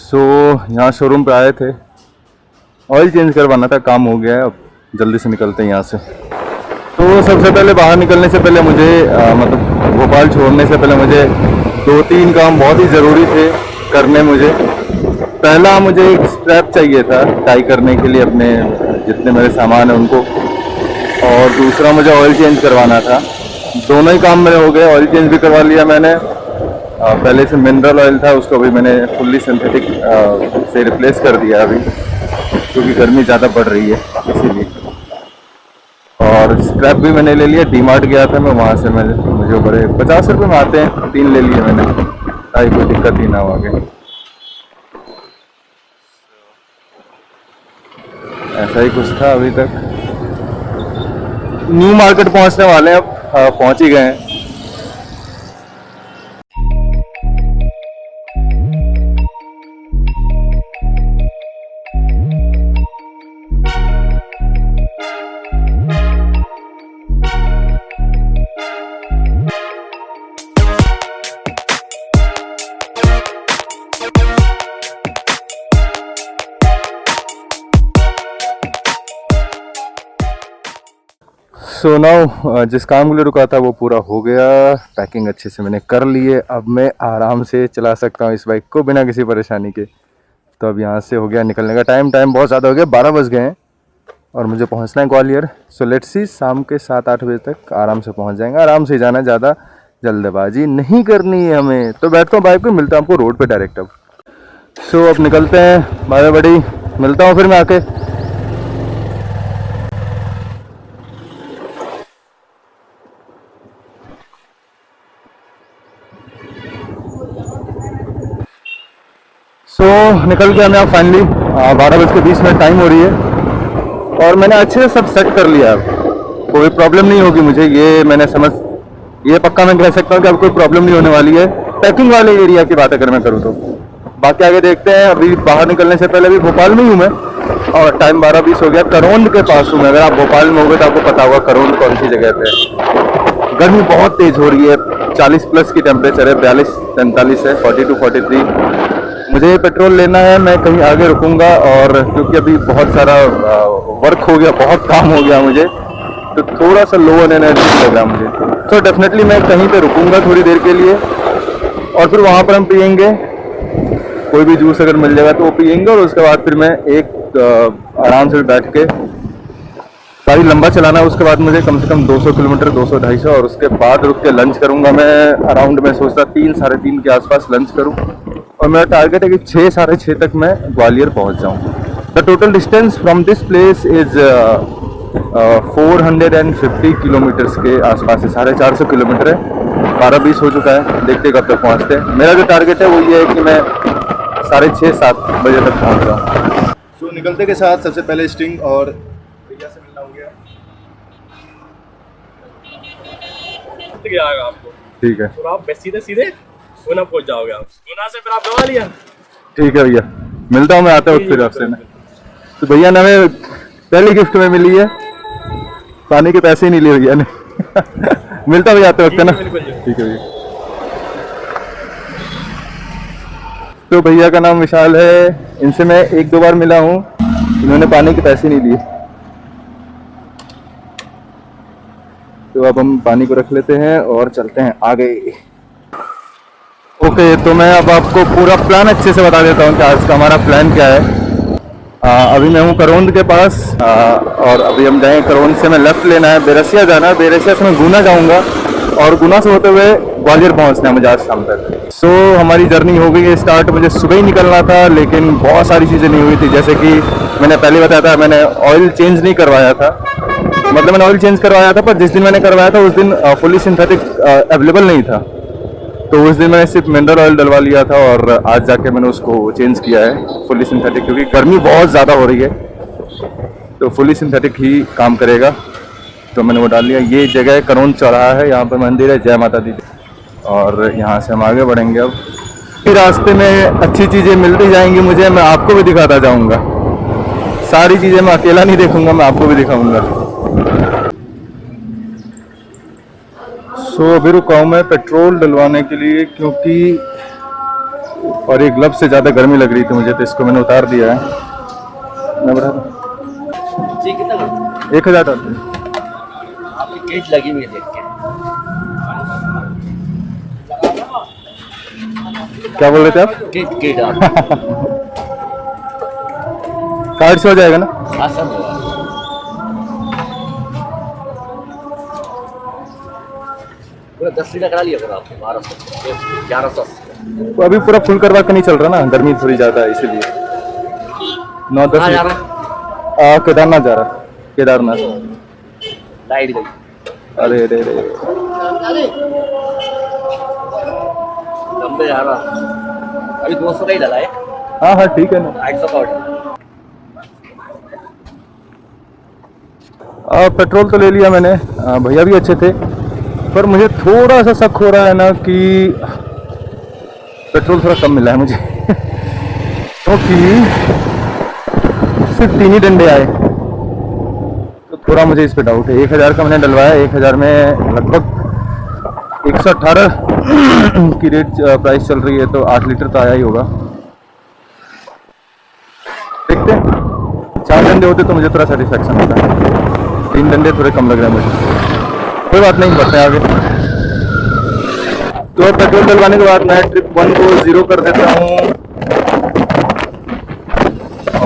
सो यहाँ शोरूम पे आए थे, ऑयल चेंज करवाना था, काम हो गया है, अब जल्दी से निकलते हैं यहाँ से। तो सबसे पहले बाहर निकलने से पहले मुझे मतलब भोपाल छोड़ने से पहले मुझे 2-3 काम बहुत ही ज़रूरी थे करने मुझे। पहला मुझे एक स्ट्रैप चाहिए था टाई करने के लिए अपने जितने मेरे सामान हैं उनको, और दूसरा मुझे ऑयल चेंज करवाना था। दोनों ही काम मेरे हो गए, ऑयल चेंज भी करवा लिया मैंने। पहले से मिनरल ऑयल था उसको भी मैंने फुल्ली सिंथेटिक से रिप्लेस कर दिया अभी, क्योंकि गर्मी ज़्यादा बढ़ रही है इसीलिए। और स्क्रैप भी मैंने ले लिया, डीमार्ट गया था मैं, वहाँ से मुझे बड़े 50 रुपये में आते हैं, 3 ले लिए मैंने ताकि कोई दिक्कत ही ना हो आगे। ऐसा ही कुछ था अभी तक। न्यू मार्केट पहुँचने वाले हैं, अब पहुँच ही गए हैं। सो नाउ जिस काम के लिए रुका था वो पूरा हो गया, पैकिंग अच्छे से मैंने कर ली है। अब मैं आराम से चला सकता हूँ इस बाइक को बिना किसी परेशानी के। तो अब यहाँ से हो गया निकलने का टाइम बहुत ज़्यादा हो गया, 12 बज गए हैं और मुझे पहुँचना है ग्वालियर। सो लेट्स सी, शाम के 7-8 बजे तक आराम से पहुँच जाएंगे। आराम से जाना, ज़्यादा जल्दबाजी नहीं करनी है हमें। तो बैठता हूँ बाइक पर, मिलता हूँ आपको रोड पर डायरेक्ट। अब सो अब निकलते हैं, बाय बड़ी, मिलता हूँ फिर मैं आके। निकल गया मैं अब फाइनली। 12:20 टाइम हो रही है और मैंने अच्छे से सब सेट कर लिया। अब कोई प्रॉब्लम नहीं होगी मुझे, ये मैंने ये पक्का मैं कह सकता हूँ कि अब कोई प्रॉब्लम नहीं होने वाली है। पैकिंग वाले एरिया की बात अगर मैं करूँ तो बाकी आगे देखते हैं। अभी बाहर निकलने से पहले भी भोपाल में ही हूँ मैं और टाइम 12:20 हो गया। करौंद के पास हूँ मैं। अगर आप भोपाल में होगे तो आपको पता होगा करौंद कौन सी जगह पे है। गर्मी बहुत तेज हो रही है, 40+ की टेम्परेचर है, 42-43 है, 42-43। मुझे पेट्रोल लेना है, मैं कहीं आगे रुकूंगा और क्योंकि अभी बहुत सारा वर्क हो गया, बहुत काम हो गया मुझे, तो थोड़ा सा लो ऑन एनर्जी लग रहा मुझे। तो डेफिनेटली मैं कहीं पे रुकूंगा थोड़ी देर के लिए और फिर वहाँ पर हम पियेंगे, कोई भी जूस अगर मिल जाएगा तो वो पियेंगे। और उसके बाद फिर मैं आराम से बैठ के गाड़ी लंबा चलाना है। उसके बाद मुझे कम से कम 200 किलोमीटर, 200-250, और उसके बाद रुक के लंच करूंगा मैं। अराउंड मैं सोचता 3-3:30 के आसपास लंच करूं और मेरा टारगेट है कि 6-6:30 तक मैं ग्वालियर पहुंच जाऊं। The total distance from this place is 450 kilometres के आसपास है, 450 किलोमीटर है। 12:20 हो चुका है, देखते कब तक पहुँचते हैं। मेरा जो टारगेट है वो ये है कि मैं 6:30-7 बजे तक पहुँच जाऊँ। सो निकलते के साथ सबसे पहले स्टिंग और भैया से मिलना हो गया। आएगा आपको, ठीक है, तो आप सीधे गुना पहुंच जाओगे। आप गुना से फिर आप ग्वालियर। ठीक है भैया, मिलता हूँ मैं आते वक्त फिर आपसे ना। तो भैया ने हमें पहली गिफ्ट में मिली है, पानी के पैसे ही नहीं लिए भैया ने। मिलता हूँ आते वक्त ना। ठीक है भैया। तो भैया का नाम विशाल है, इनसे मैं 1-2 बार मिला हूँ, इन्होंने पानी के पैसे नहीं लिए। तो अब हम पानी को रख लेते हैं और चलते हैं आगे। ओके, तो मैं अब आपको पूरा प्लान अच्छे से बता देता हूँ कि आज का हमारा प्लान क्या है। अभी मैं हूँ करौंद के पास और अभी हम जाएंगे, करौंद से मैं लेफ्ट लेना है, बेरसिया जाना है, बेरसिया से मैं गुना जाऊँगा और गुना से होते हुए ग्वालियर पहुँचना है मुझे आज शाम तक। सो हमारी जर्नी हो गई है स्टार्ट। मुझे सुबह ही निकलना था लेकिन बहुत सारी चीज़ें नहीं हुई थी, जैसे कि मैंने पहले बताया था मैंने ऑयल चेंज नहीं करवाया था। मतलब मैंने ऑयल चेंज करवाया था, पर जिस दिन मैंने करवाया था उस दिन फुली सिंथेटिक अवेलेबल नहीं था, तो उस दिन मैंने सिर्फ मिनरल ऑयल डलवा लिया था और आज जाके मैंने उसको चेंज किया है फुली सिंथेटिक, क्योंकि गर्मी बहुत ज़्यादा हो रही है तो फुली सिंथेटिक ही काम करेगा। तो मैंने वो डाल लिया। ये जगह करौंद चौराहा है, यहाँ पर मंदिर है जय माता दी, और यहाँ से हम आगे बढ़ेंगे। अब फिर रास्ते में अच्छी चीज़ें मिलती जाएंगी मुझे, मैं आपको भी दिखाता जाऊँगा। सारी चीज़ें मैं अकेला नहीं देखूँगा, मैं आपको भी दिखाऊँगा। सो अभी रुका हूँ मैं पेट्रोल डलवाने के लिए, क्योंकि और ये ग्लव से ज़्यादा गर्मी लग रही थी मुझे, तो इसको मैंने उतार दिया है। मैं बता जी कितना कर 1000 डाल दिया। आपकी केज लगी हुई है देख के। क्या बोल रहे थे आप? केज केज आप कार्ड से हो जाएगा ना? हाँ सब होगा। पूरा 10 लीटर करा लिया करो आपने 1200 1180। तो अभी पूरा फुल करवा के नहीं चल रहा ना, गर्मी थोड़ी ज़्यादा है इसीलिए। 9-10 कहाँ जा रहा केदारनाथ जा रहा, केदारनाथ। है? लाइट गई। अरे अरे अरे, लंबे जा रहा। अभी 200 का ही डला है। हाँ हाँ ठीक है ना। 800 का ऑर्डर। पेट्रोल तो ले लिया मैंने, भैया भी अच्छे थे, पर मुझे थोड़ा सा शक हो रहा है ना कि पेट्रोल थोड़ा कम मिला है मुझे क्योंकि सिर्फ 3 ही डंडे आए, तो थोड़ा मुझे इस पे डाउट है। 1000 का मैंने डलवाया, 1000 में लगभग 118 की रेट प्राइस चल रही है, तो 8 लीटर तो आया ही होगा। देखते हैं, 4 डंडे होते तो मुझे थोड़ा सेटिस्फेक्शन होता है, 3 डंडे थोड़े कम लग रहे हैं मुझे। कोई बात नहीं, बढ़ते हैं आगे। तो पेट्रोल डलवाने के बाद मैं ट्रिप 1 को 0 कर देता हूँ,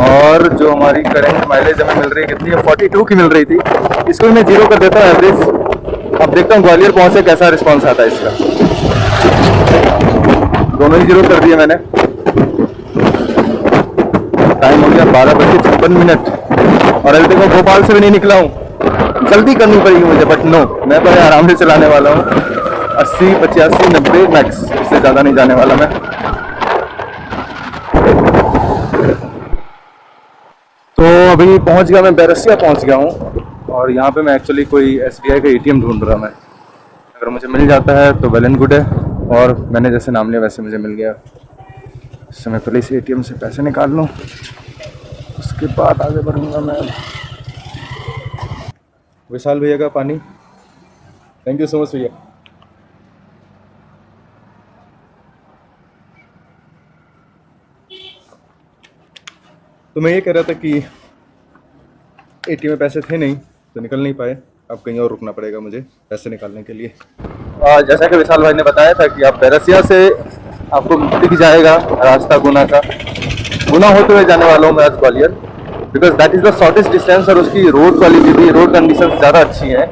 और जो हमारी करंट माइलेज हमें मिल रही है कितनी है, 42 की मिल रही थी, इसको भी मैं 0 कर देता हूँ एवरेज। अब देखता हूँ ग्वालियर पहुंचे कैसा रिस्पॉन्स आता है इसका। दोनों ही 0 कर दिए मैंने। टाइम हो गया 12:56, और अभी तक मैं भोपाल से भी नहीं निकला हूँ। जल्दी करनी पड़ेगी मुझे, बट नो, मैं बड़े आराम से चलाने वाला हूँ। 80, 85, 90 मैक्स, इससे ज़्यादा नहीं जाने वाला मैं। तो अभी पहुँच गया मैं, बैरसिया पहुँच गया हूँ, और यहाँ पे मैं एक्चुअली कोई SBI का ATM ढूंढ रहा मैं। अगर मुझे मिल जाता है तो वेल एंड गुड है, और मैंने जैसे नाम लिया वैसे मुझे मिल गया। इससे मैं पहले इस ATM से पैसे निकाल लूँ, उसके बाद आगे बढ़ूँगा मैं। विशाल भैया का पानी, थैंक यू सो मच भैया। तो मैं ये कह रहा था कि ATM में पैसे थे नहीं तो निकल नहीं पाए, अब कहीं और रुकना पड़ेगा मुझे पैसे निकालने के लिए। जैसा कि विशाल भाई ने बताया था कि आप बैरसिया से आपको दिख जाएगा रास्ता गुना का। गुना होते हुए जाने वाला हूँ मैं आज Gwalior, because that is the shortest distance, और उसकी रोड क्वालिटी भी, रोड कंडीशन ज़्यादा अच्छी है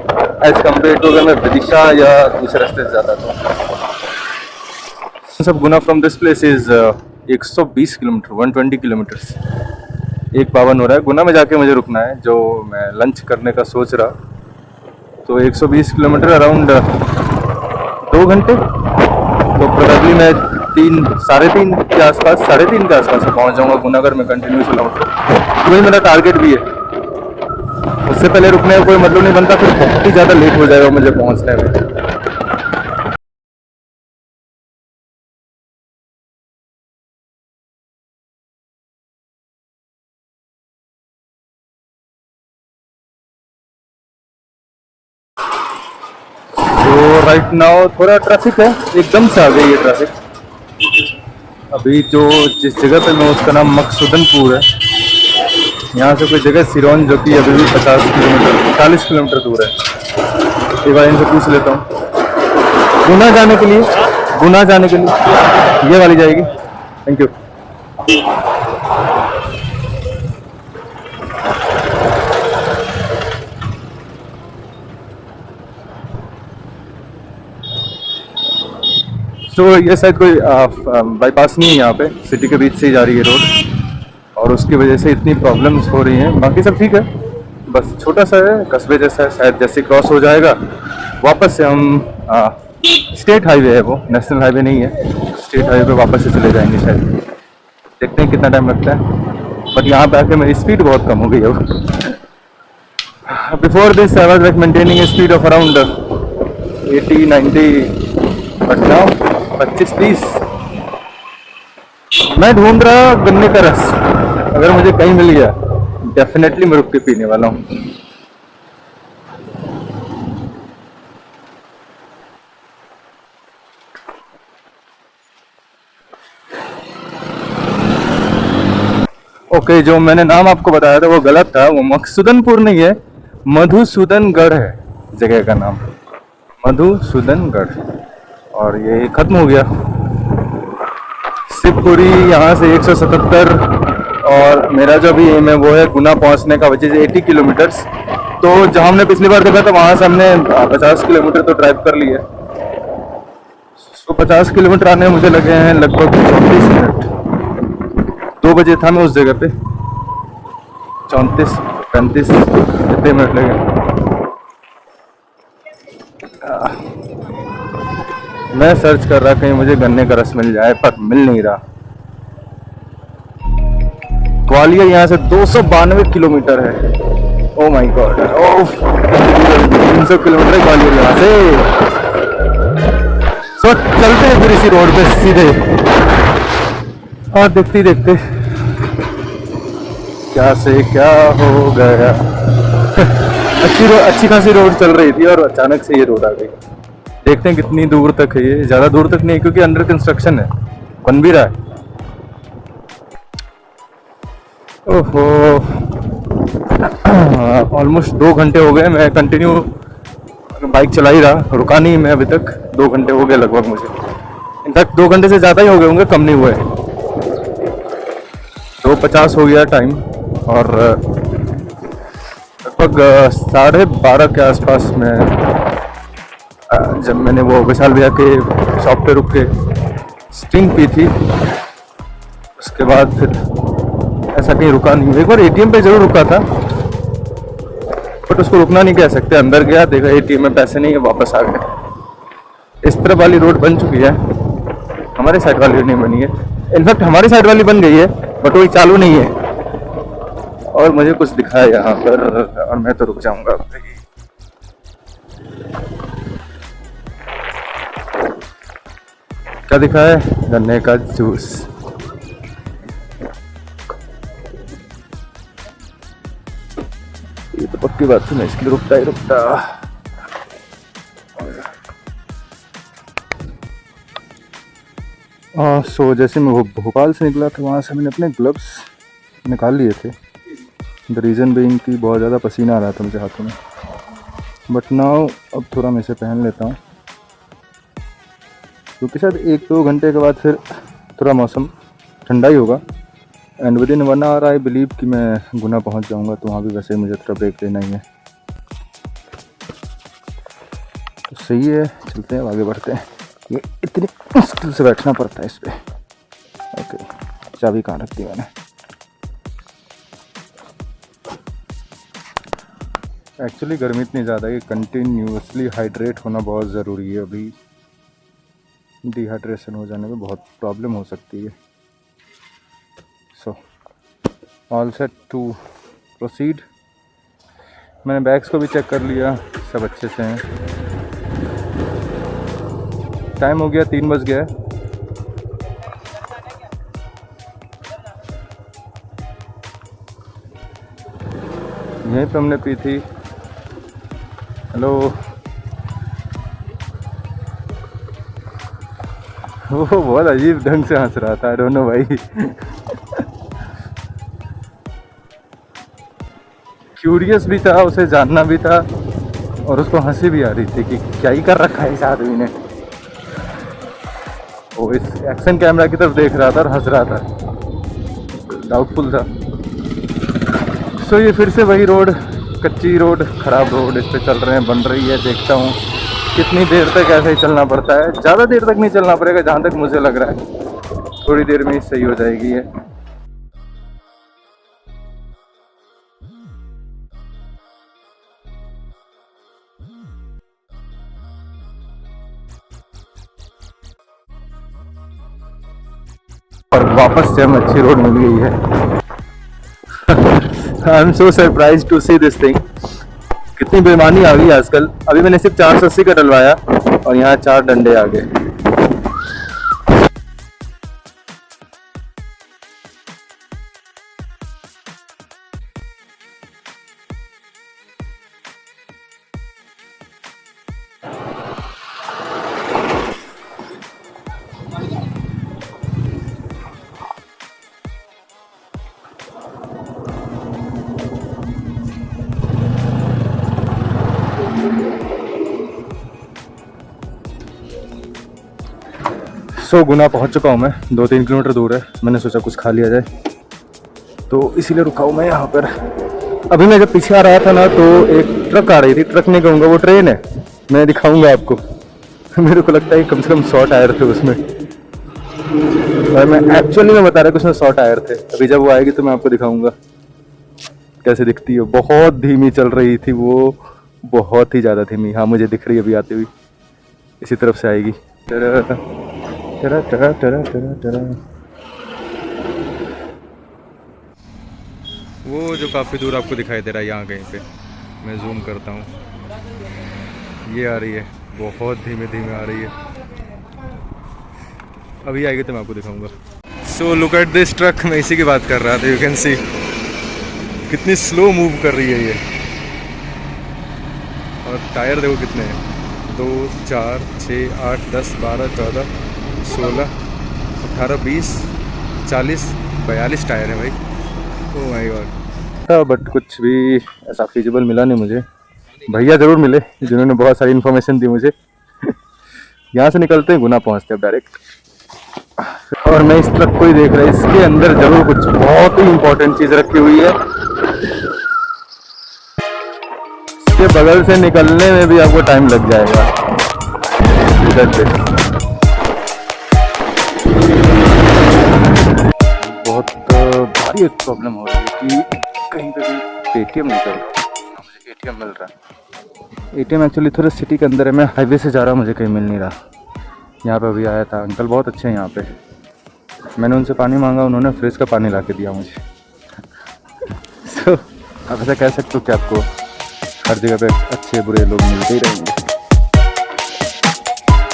एज कम्पेयर टू अगर मैं विदिशा या दूसरे रास्ते से जाता तो। सब गुना from this place is 120 kilometre, 120 kilometres, 152 हो रहा है। गुना में जाके मुझे रुकना है, जो मैं लंच करने का सोच रहा, तो 120 किलोमीटर अराउंड 2 घंटे, तो प्रोबेबली मैं 3-3.5 के आसपास, 3.5 के आसपास पहुंच जाऊंगा गुना अगर मैं कंटिन्यू चलाऊँ तो। वही मेरा टारगेट भी है, उससे पहले रुकने का कोई मतलब नहीं बनता, फिर बहुत ही ज़्यादा लेट हो जाएगा मुझे पहुंचने में। तो राइट नाउ थोड़ा ट्रैफिक है, एकदम से आ गई है ट्रैफिक। अभी जो जिस जगह पे मैं, उसका नाम मकसूदनपुर है। यहाँ से कोई जगह सिरोन, जो कि अभी भी 50 किलोमीटर 40 किलोमीटर दूर है। एक बार इनसे पूछ लेता हूँ, गुना जाने के लिए, गुना जाने के लिए ये वाली जाएगी। Thank you. तो ये शायद कोई बाईपास नहीं है, यहाँ पे सिटी के बीच से ही जा रही है रोड, और उसकी वजह से इतनी प्रॉब्लम्स हो रही हैं। बाकी सब ठीक है, बस छोटा सा है, कस्बे जैसा है, शायद जैसे क्रॉस हो जाएगा वापस से हम स्टेट हाईवे है वो, नेशनल हाईवे नहीं है, स्टेट हाईवे पे वापस से चले जाएंगे शायद। देखते हैं कितना टाइम लगता है, बट यहाँ पे आके मेरी स्पीड बहुत कम हो गई है। Before this I was like maintaining A speed of around 80-90, but now 25-30। मैं ढूंढ रहा गन्ने का रस, अगर मुझे कहीं मिल गया डेफिनेटली मैं रुक के पीने वाला हूँ। ओके, जो मैंने नाम आपको बताया था वो गलत था, वो मकसूदनपुर नहीं है, मधुसूदनगढ़ है जगह का नाम, मधुसूदनगढ़। और ये खत्म हो गया। शिवपुरी यहाँ से 177 और मेरा जो भी एम है वो है गुना पहुँचने का, विच इज 80 किलोमीटर्स। तो जहाँ हमने पिछली बार देखा था वहाँ से हमने 50 किलोमीटर तो ड्राइव कर लिया। तो 50 किलोमीटर आने में मुझे लगे हैं लगभग 34 मिनट। 2 बजे था मैं उस जगह पे, 34-35 कितने मिनट लगे। मैं सर्च कर रहा कहीं मुझे गन्ने का रस मिल जाए, पर मिल नहीं रहा। ग्वालियर यहाँ से 292 किलोमीटर है। ओ माय गॉड, 300 किलोमीटर है ग्वालियर यहाँ से। सो चलते हैं फिर इसी रोड पे सीधे और देखते ही देखते क्या से क्या हो गया। अच्छी खासी रोड चल रही थी और अचानक से ये रोड आ गई। देखते हैं कितनी दूर तक है ये, ज्यादा दूर तक नहीं क्योंकि अंडर कंस्ट्रक्शन है, बन भी रहा है। ओहो, ऑलमोस्ट 2 घंटे हो गए मैं कंटिन्यू बाइक चला ही रहा, रुका नहीं मैं अभी तक। 2 घंटे हो गए लगभग मुझे, इनफैक्ट 2 घंटे से ज़्यादा ही हो गए होंगे, कम नहीं हुए। 2:50 हो गया टाइम और लगभग 12:30 के आसपास में जब मैंने वो विशाल भैया के शॉप पे रुक के स्टिंग पी थी, उसके बाद फिर ऐसा कहीं रुका नहीं। एक बार एटीएम पे जरूर रुका था, बट उसको रुकना नहीं कह सकते। अंदर गया, देखा एटीएम में पैसे नहीं है, वापस आ गए। इस तरफ वाली रोड बन चुकी है, हमारे साइड वाली नहीं बनी है। इनफैक्ट हमारी साइड वाली बन गई है बट वही चालू नहीं है। और मुझे कुछ दिखा है यहाँ पर और मैं तो रुक जाऊंगा। क्या दिखा है? गन्ने का जूस। ये तो पक्की बात थी, मैं इसके लिए रुकता ही रुकता। सो जैसे मैं भोपाल से निकला था वहाँ से मैंने अपने ग्लव्स निकाल लिए थे। द रीज़न बीइंग कि बहुत ज़्यादा पसीना आ रहा था मुझे हाथों में। बट नाउ अब थोड़ा मैं इसे पहन लेता हूँ क्योंकि शायद 1-2 घंटे के बाद फिर थोड़ा मौसम ठंडा ही होगा। And within 1 hour I believe कि मैं गुना पहुँच जाऊँगा, तो वहाँ भी वैसे ही मुझे थोड़ा ब्रेक लेना ही है। तो सही है, चलते हैं आगे बढ़ते हैं। ये इतनी मुश्किल से बैठना पड़ता है इस पर। ओके, चाबी कहाँ रख दी मैंने? एक्चुअली गर्मी इतनी ज़्यादा है कि कंटिन्यूसली हाइड्रेट होना बहुत ज़रूरी है। अभी डिहाइड्रेशन हो जाने में बहुत प्रॉब्लम हो सकती है। So all set to proceed. मैंने बैग्स को भी चेक कर लिया, सब अच्छे से हैं। टाइम हो गया 3 बज गया। यहीं पे हमने पी थी। हेलो, वो बहुत अजीब ढंग से हंस रहा था, आई डोंट नो भाई। क्यूरियस भी था, उसे जानना भी था और उसको हंसी भी आ रही थी कि क्या ही कर रखा है इस आदमी ने। वो इस एक्शन कैमरा की तरफ देख रहा था और हंस रहा था, डाउटफुल था। सो ये फिर से वही रोड, कच्ची रोड, खराब रोड, इस पे चल रहे हैं, बन रही है। देखता हूँ कितनी देर तक ऐसे ही चलना पड़ता है। ज़्यादा देर तक नहीं चलना पड़ेगा, जहाँ तक मुझे लग रहा है थोड़ी देर में ही सही हो जाएगी ये। और वापस से हमें अच्छी रोड मिल गई है। I am so surprise to see this thing. कितनी बेईमानी आ गई आजकल। अभी मैंने सिर्फ 480 का डलवाया और यहाँ 4 डंडे आ गए। सो गुना पहुंच चुका हूँ मैं, 2-3 किलोमीटर दूर है। मैंने सोचा कुछ खा लिया जाए, तो इसीलिए रुका हूँ मैं यहाँ पर। अभी मैं जब पीछे आ रहा था ना, तो एक ट्रक आ रही थी, ट्रक नहीं कहूँगा, वो ट्रेन है, मैं दिखाऊंगा आपको। मेरे को लगता है कम से कम 100 टायर थे उसमें, और मैं एक्चुअली में बता रहा कि उसमें 100 टायर थे। अभी जब वो आएगी तो मैं आपको दिखाऊंगा कैसे दिखती है। बहुत धीमी चल रही थी वो, बहुत ही ज़्यादा धीमी। हाँ, मुझे दिख रही है अभी आती हुई, इसी तरफ से आएगी। Ta-ra ta-ra ta-ra ta-ra ta-ra ta-ra. वो जो काफ़ी दूर आपको दिखाई दे रहा है, यहाँ कहीं पे, मैं जूम करता हूँ, ये आ रही है, बहुत धीमे धीमे आ रही है। अभी आएगी तो मैं आपको दिखाऊंगा। So look at this truck, मैं इसी की बात कर रहा था। यू कैन सी कितनी स्लो मूव कर रही है ये। और टायर देखो कितने हैं, 2, 4, 6, 8, 10, 12, 14, 16, 18, 20, 40, 42 टायर है भाई। Oh my God. बट कुछ भी ऐसा फिजिबल मिला नहीं मुझे। भैया ज़रूर मिले जिन्होंने बहुत सारी इन्फॉर्मेशन दी मुझे। यहाँ से निकलते हैं, गुना पहुँचते हैं डायरेक्ट। और मैं इस ट्रक को ही देख रहा, इसके अंदर जरूर कुछ बहुत ही इंपॉर्टेंट चीज़ रखी हुई है। इसके बगल से निकलने में भी आपको टाइम लग जाएगा इधर से। बहुत भारी एक प्रॉब्लम हो रही है कि कहीं पे भी पेटीएम नहीं चल रहा, मुझे एटीएम मिल रहा है। एटीएम एक्चुअली थोड़ा सिटी के अंदर है, मैं हाईवे से जा रहा हूँ, मुझे कहीं मिल नहीं रहा। यहाँ पे अभी आया था अंकल, बहुत अच्छे हैं यहाँ पे। मैंने उनसे पानी मांगा, उन्होंने फ्रिज का पानी ला के दिया मुझे। सो आप ऐसा कह सकते हो कि आपको हर जगह पे अच्छे बुरे लोग मिलते ही रहेंगे।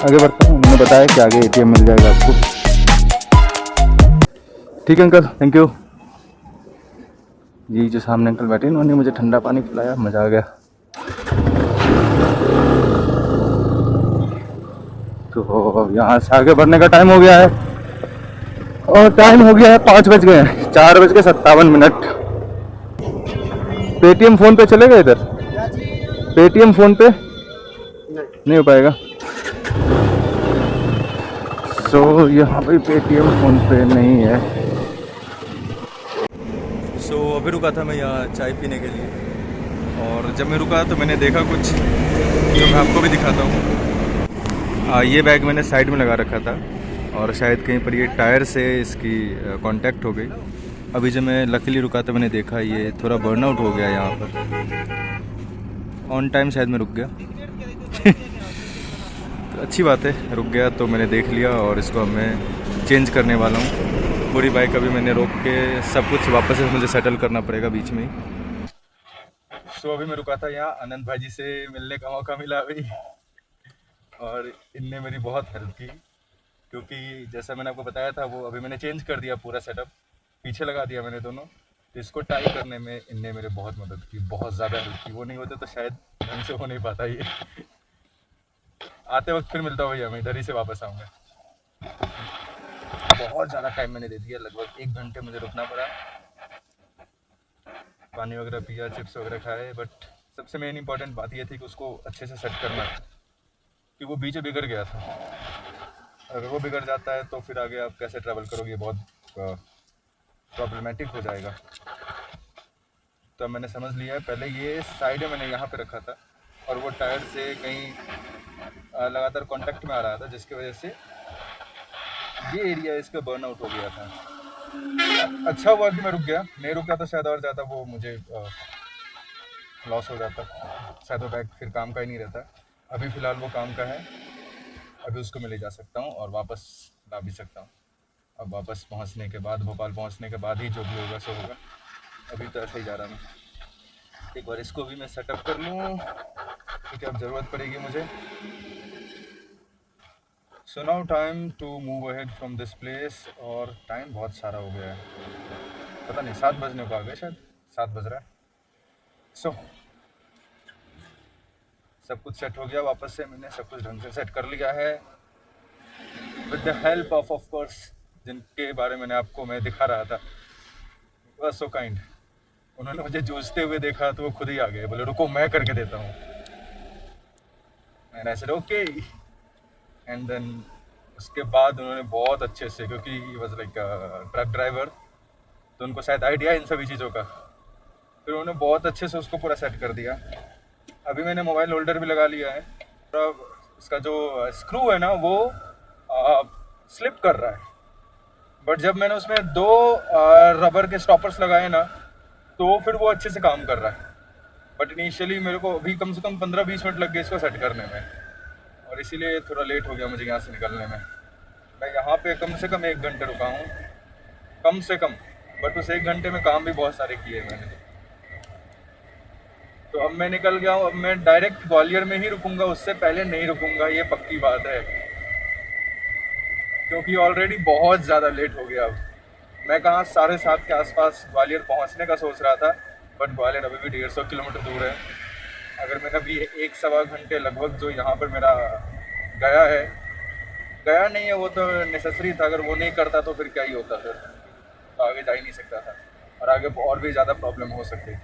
आगे बढ़ता हूँ, उन्होंने बताया कि आगे एटीएम मिल जाएगा आपको। ठीक है अंकल, थैंक यू। ये जो सामने अंकल बैठे, उन्होंने मुझे ठंडा पानी पिलाया, मज़ा आ गया। तो यहाँ से आगे बढ़ने का टाइम हो गया है, और टाइम हो गया है 5 बज गए हैं, 4:57। पेटीएम फ़ोन पे चलेगा इधर? पेटीएम फ़ोन पे नहीं हो पाएगा। सो यहाँ पे पेटीएम फ़ोन पे नहीं है। सो अभी रुका था मैं यहाँ चाय पीने के लिए, और जब मैं रुका तो मैंने देखा कुछ जो मैं आपको भी दिखाता हूँ। ये बैग मैंने साइड में लगा रखा था, और शायद कहीं पर ये टायर से इसकी कांटेक्ट हो गई। अभी जब मैं लकीली रुका तो मैंने देखा ये थोड़ा बर्नआउट हो गया यहाँ पर। ऑन टाइम शायद मैं रुक गया। तो अच्छी बात है, रुक गया तो मैंने देख लिया, और इसको अब मैं चेंज करने वाला हूँ। पूरी बाइक अभी मैंने रोक के सब कुछ वापस से मुझे सेटल करना पड़ेगा बीच में ही। सो अभी मैं रुका था यहाँ, आनंद भाई जी से मिलने का मौका मिला अभी, और इनने मेरी बहुत हेल्प की, क्योंकि जैसा मैंने आपको बताया था, वो अभी मैंने चेंज कर दिया पूरा सेटअप, पीछे लगा दिया मैंने दोनों। तो इसको टाई करने में इनने मेरे बहुत मदद की, बहुत ज़्यादा हेल्प की। वो नहीं होते तो शायद ढंग से हो नहीं पाता ये। आते वक्त फिर मिलता हूँ भैया, मैं इधर ही से वापस आऊँगा। बहुत ज़्यादा टाइम मैंने दे दिया, लगभग 1 घंटे मुझे रुकना पड़ा। पानी वगैरह पिया, चिप्स वगैरह खाए, बट सबसे मेन इंपॉर्टेंट बात ये थी कि उसको अच्छे से सेट करना था, कि वो बीच बिगड़ गया था। अगर वो बिगड़ जाता है तो फिर आगे आप कैसे ट्रैवल करोगे, बहुत प्रॉब्लमेटिक हो जाएगा। तो मैंने समझ लिया है, पहले ये साइड में मैंने यहाँ पे रखा था, और वो टायर से कहीं लगातार कांटेक्ट में आ रहा था, जिसकी वजह से ये एरिया इसका बर्नआउट हो गया था। अच्छा हुआ कि मैं रुक गया, नहीं रुका तो शायद और ज़्यादा वो मुझे लॉस हो जाता, शायद वो बैग फिर काम का ही नहीं रहता। अभी फ़िलहाल वो काम का है, अभी उसको मैं ले जा सकता हूँ और वापस ला भी सकता हूँ। अब वापस पहुँचने के बाद, भोपाल पहुँचने के बाद ही जो भी होगा सो होगा। अभी तो ऐसे ही जा रहा मैं। एक बार इसको भी मैं सेटअप कर लूँ, क्योंकि अब ज़रूरत पड़ेगी मुझे। So now time to move ahead from this place. और टाइम बहुत सारा हो गया है, पता नहीं 7 बजने को आ गए, शायद 7 बज रहा है। सो सब कुछ सेट हो गया, वापस से मैंने सब कुछ ढंग से सेट कर लिया है, with the help of course जिनके बारे में आपको मैं दिखा रहा था। बस सो काइंड, उन्होंने मुझे जूझते हुए देखा तो वो खुद ही आ गए, बोले रुको मैं करके देता हूँ। And I said okay, and then उसके बाद उन्होंने बहुत अच्छे से, क्योंकि he was like truck driver, तो उनको शायद आइडिया इन सभी चीज़ों का, फिर उन्होंने बहुत अच्छे से उसको पूरा सेट कर दिया। अभी मैंने मोबाइल होल्डर भी लगा लिया है, और इसका जो स्क्रू है ना वो स्लिप कर रहा है, बट जब मैंने उसमें 2 रबर के स्टॉपर्स लगाए ना तो फिर वो अच्छे से काम कर रहा है। बट इनिशियली मेरे को अभी कम से कम 15-20 मिनट लग गए इसको सेट करने में, और इसीलिए थोड़ा लेट हो गया मुझे यहाँ से निकलने में। मैं यहाँ पे कम से कम 1 घंटे रुका हूँ, कम से कम, बट उस 1 घंटे में काम भी बहुत सारे किए मैंने। तो अब मैं निकल गया हूँ, अब मैं डायरेक्ट ग्वालियर में ही रुकूंगा, उससे पहले नहीं रुकूंगा, ये पक्की बात है, क्योंकि ऑलरेडी बहुत ज़्यादा लेट हो गया। अब मैं कहाँ 7:30 के आसपास ग्वालियर पहुँचने का सोच रहा था, बट ग्वालियर अभी भी 150 किलोमीटर दूर है। अगर मैंने अभी 1-1.25 घंटे लगभग जो यहाँ पर मेरा गया नहीं है, वो तो नेसेसरी था, अगर वो नहीं करता तो फिर क्या ही होता, फिर तो आगे जा ही नहीं सकता था, और आगे और भी ज़्यादा प्रॉब्लम हो सकती।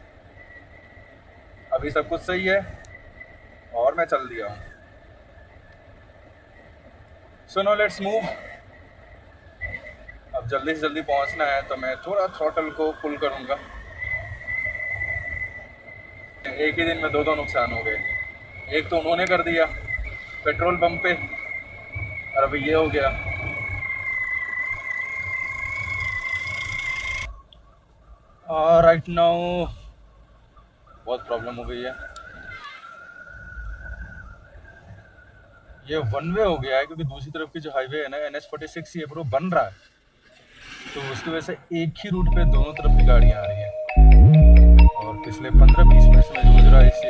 अभी सब कुछ सही है और मैं चल दिया हूँ। So no let's move. अब जल्दी से जल्दी पहुँचना है, तो मैं थोड़ा थ्रॉटल को पुल करूँगा। एक ही दिन में 2 नुकसान हो गए, एक तो उन्होंने कर दिया पेट्रोल पंप पे, और अभी ये हो गया। राइट नाउ बहुत प्रॉब्लम हो गई है, ये वन वे हो गया है, क्योंकि दूसरी तरफ की जो हाईवे है ना NH-46, ये पूरा बन रहा है, तो उसकी वजह से एक ही रूट पे दोनों तरफ की गाड़ियाँ आ रही हैं, और पिछले 15-20 मिनट से मैं जूझ रहा है इस